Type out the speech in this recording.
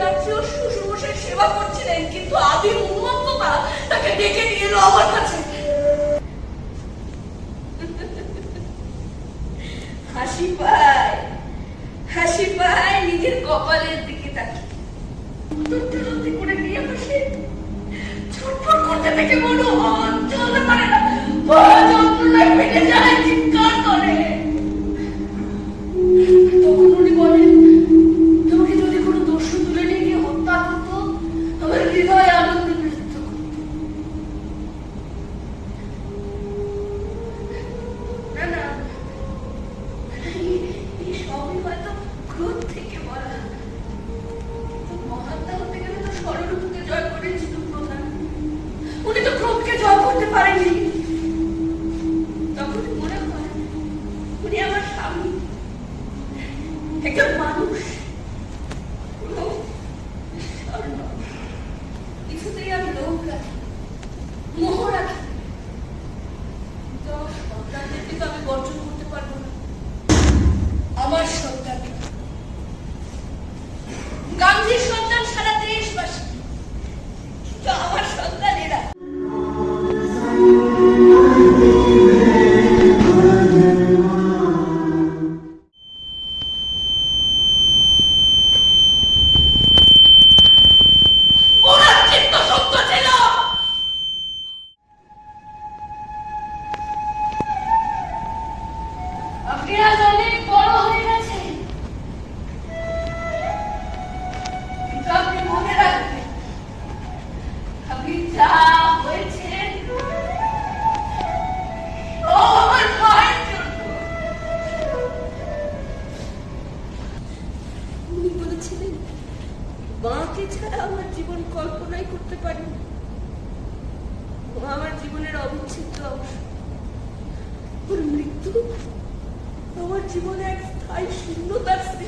রাত্রে ওর শ্বশুরমশাই সেবা করছিলেন, কিন্তু আদিম উন্মত্ততা তাকে ডেকে নিয়ে এলো আমার কাছে। হাসি পায়, হাসি পায় নিজের কপালের দিকে তাকিয়ে করে নিয়ে বসে ছটফট করতে থেকে মনে চলতে পারে না, যন্ত্রণায় ফেটে যায়, চিৎকার করে। তখন উনি বলেন, তোমাকে যদি কোনো দস্যু তুলে নিয়ে গিয়ে হত্যা করতো, আমার হৃদয় আনন্দে নৃত্য করত। না না, এই সবই হয়তো ক্রোধ থেকে বলা। মহাত্মা হতে গেলে তো ষড়রূপকে জয় করেছিল প্রধান, উনি তো ক্রোধকে জয় করতে পারেননি। তখন মনে হয় উনি আমার স্বামী, একজন মানুষ। কিছুতেই আমি লোভ রাখি, মোহ রাখি, কিন্তু আমার সন্তানদেরকে তো আমি বর্জন করতে পারবো না। আমার সন্তান, গান্ধীর সন্তান সারা দেশবাসী, কিন্তু আমার সন্তানেরা মাকে ছাড়া আমার জীবন কল্পনাই করতে পারি না। আমার জীবনের অবিচ্ছেদ্য অংশ। ওর মৃত্যু আমার জীবনে এক স্থায়ী শূন্যতার সৃষ্টি